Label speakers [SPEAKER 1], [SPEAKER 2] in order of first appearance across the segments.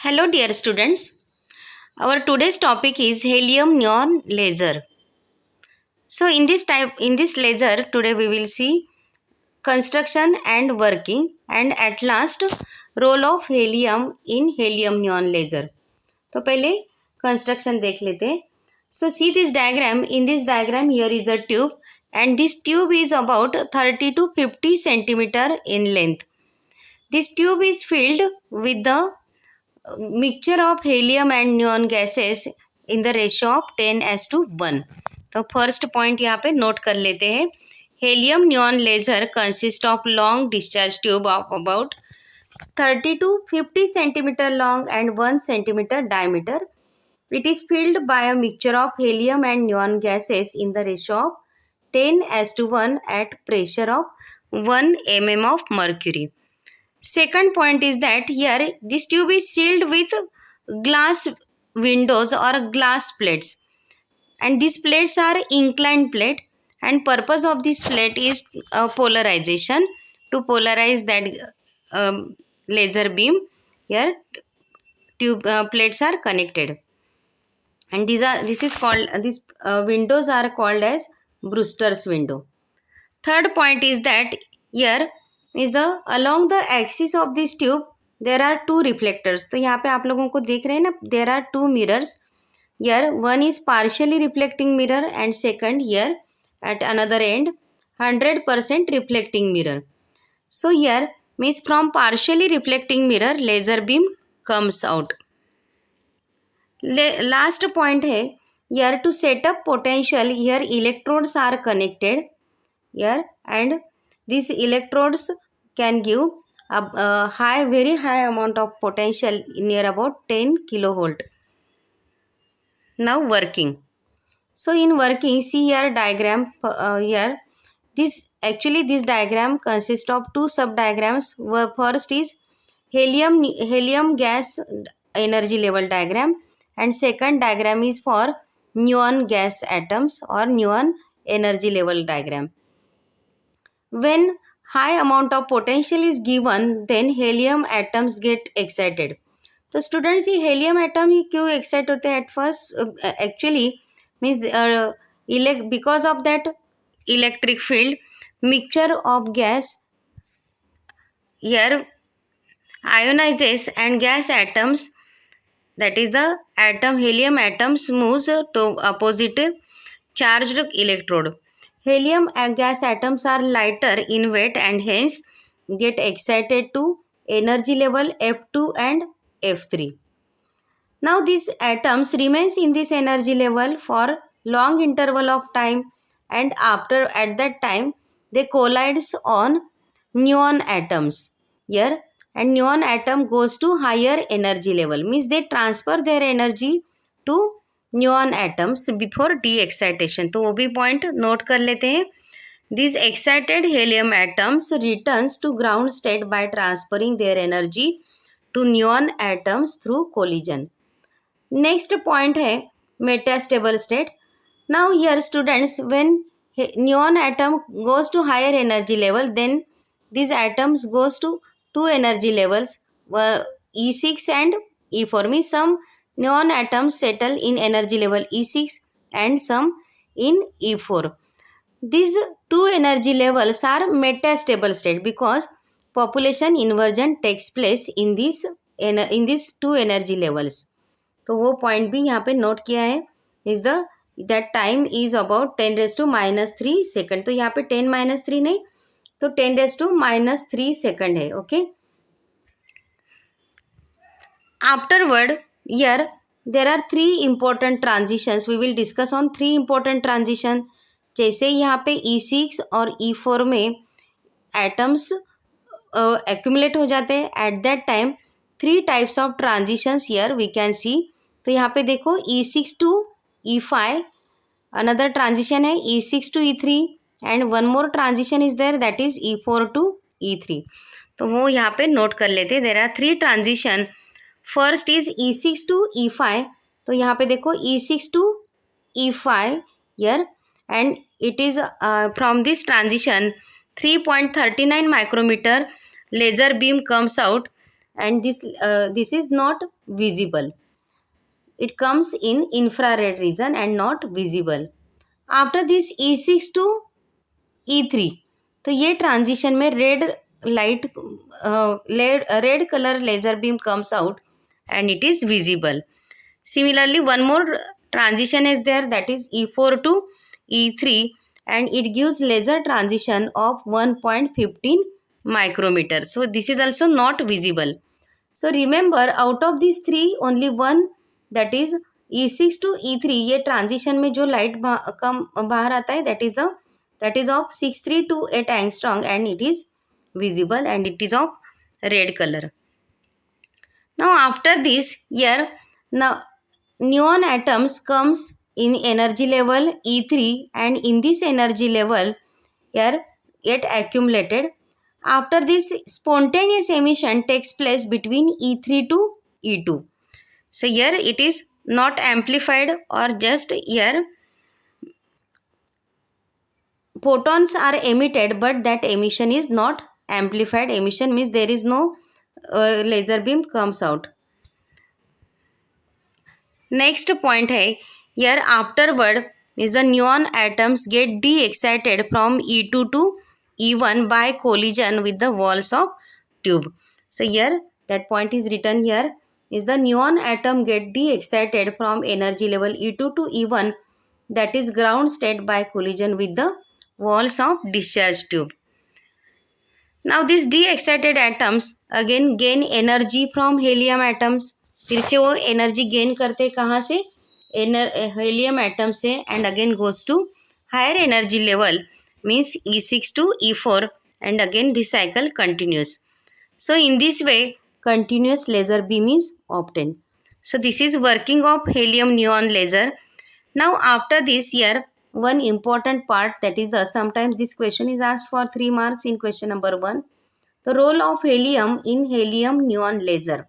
[SPEAKER 1] Hello dear students, our today's topic is helium neon laser. So in this laser today we will see construction and working and at last role of helium in helium neon laser. तो पहले construction देख लेते हैं. So see this diagram. In this diagram here is a tube and this tube is about 30 to 50 centimeter in length. This tube is filled with the mixture of helium and neon gases in the ratio of 10:1. तो first point यहाँ पे note कर लेते हैं. Helium neon laser consist of long discharge tube of about 30 to 50 centimeter long and 1 centimeter diameter. It is filled by a mixture of helium and neon gases in the ratio of 10:1 at pressure of 1 mm of mercury. Second point is that here this tube is sealed with glass windows or glass plates, and these plates are inclined plate, and purpose of this plate is polarization, to polarize that laser beam. Here tube plates are connected, and these windows are called as Brewster's window. Third point is that here is the along the axis of this tube there are two reflectors. तो यहाँ पे आप लोगों को देख रहे हैं ना, there are two mirrors. Here one is partially reflecting mirror and second here at another end 100% reflecting mirror. So here means from partially reflecting mirror laser beam comes out. Last point है here to set up potential. Here electrodes are connected here and these electrodes can give a very high amount of potential near about 10 kilovolt. Now working. So in working, see here diagram here. This diagram consists of two sub diagrams. First is helium gas energy level diagram, and second diagram is for neon gas atoms or neon energy level diagram. When high amount of potential is given, then helium atoms get excited. तो students ये helium atom ही क्यों excite होते हैं at first? Actually means because of that electric field mixture of gas here ionizes and gas atoms, that is the helium atoms moves to opposite charged electrode. Helium and gas atoms are lighter in weight and hence get excited to energy level F2 and F3. Now these atoms remains in this energy level for long interval of time, and after at that time they collides on neon atoms here, and neon atom goes to higher energy level, means they transfer their energy to neon atoms before de-excitation. तो वो भी point note कर लेते हैं. These excited helium atoms returns to ground state by transferring their energy to neon atoms through collision. Next point है metastable state. Now here students, when neon atom goes to higher energy level, then these atoms goes to two energy levels, E6 and E4. Means some neon atoms settle in energy level E6 and some in E4. These two energy levels are metastable state because population inversion takes place in these two energy levels. तो वो point भी यहाँ पे note किया है. Is the that time is about 10⁻³ second. तो यहाँ पे 10⁻³ नहीं, तो 10⁻³ सेकंड है. Okay. Afterward here there are three important transitions. We will discuss on three important transition. जैसे यहाँ पे E6 और E4 में एटम्स एक्यूमुलेट हो जाते हैं. At that time three types of transitions here we can see. तो यहाँ पे देखो E6 to E5 another transition है, E6 to E3 and one more transition is there, that is E4 to E3. तो वो यहाँ पे नोट कर लेते हैं. There are three transition. First is E6 to E5. तो यहाँ पे देखो E6 to E5 here, and it is from this transition 3.39 micrometer laser beam comes out, and this is not visible. It comes in infrared region and not visible. After this E6 to E3, तो ये transition में red light red colour laser beam comes out and it is visible. Similarly, one more transition is there, that is E4 to E3, and it gives laser transition of 1.15 micrometer. So this is also not visible. So remember, out of these three, only one, that is E6 to E3, ये transition में जो light कम बाहर आता है, that is of 6328 angstrom and it is visible and it is of red color. Now after this, here now neon atoms comes in energy level E3, and in this energy level here get accumulated. After this, spontaneous emission takes place between E3 to E2. So here it is not amplified, or just here photons are emitted, but that emission is not amplified. Emission means there is no laser beam comes out. Next point है, here afterward is the neon atoms get de-excited from E2 to E1 by collision with the walls of tube. So here that point is written here, is the neon atom get de-excited from energy level E2 to E1, that is ground state, by collision with the walls of discharge tube. Now these de-excited atoms again gain energy from helium atoms. फिर से वो energy gain करते कहाँ से, helium atom से, and again goes to higher energy level means E6 to E4, and again this cycle continues. So in this way continuous laser beam is obtained. So this is working of helium neon laser. Now after this, here one important part, that is the, sometimes this question is asked for 3 marks in question number 1, the role of helium in helium neon laser.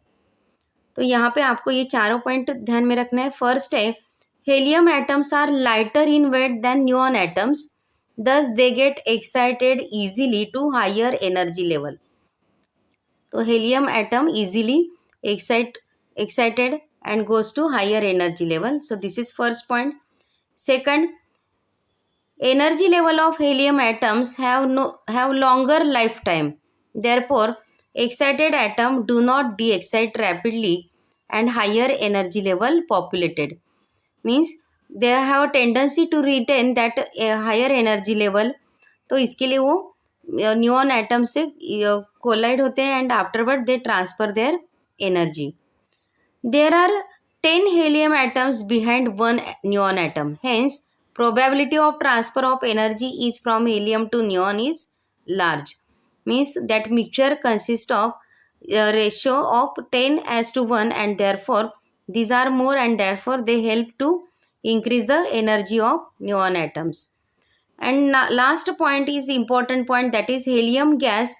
[SPEAKER 1] तो यहाँ पे आपको ये चारों point ध्यान में रखना है. फर्स्ट है, helium atoms are lighter in weight than neon atoms, thus they get excited easily to higher energy level. तो helium atom easily excited and goes to higher energy level. So this is first point. Second, energy level of helium atoms have longer lifetime. Therefore, excited atom do not de-excite rapidly and higher energy level populated. Means they have a tendency to retain that higher energy level. तो इसके लिए वो neon atom से collide होते हैं and afterward they transfer their energy. There are 10 helium atoms behind one neon atom. Hence, probability of transfer of energy is from helium to neon is large. Means that mixture consists of a ratio of 10:1, and therefore these are more, and therefore they help to increase the energy of neon atoms. And last point is important point, that is helium gas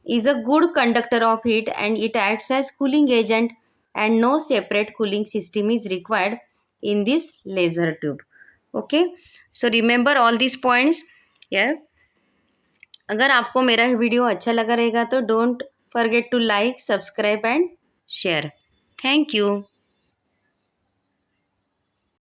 [SPEAKER 1] is a good conductor of heat and it acts as cooling agent, and no separate cooling system is required in this laser tube. Okay, so remember all these points. Yeah, अगर आपको मेरा video अच्छा लगा रहेगा तो don't forget to like, subscribe and share. Thank you.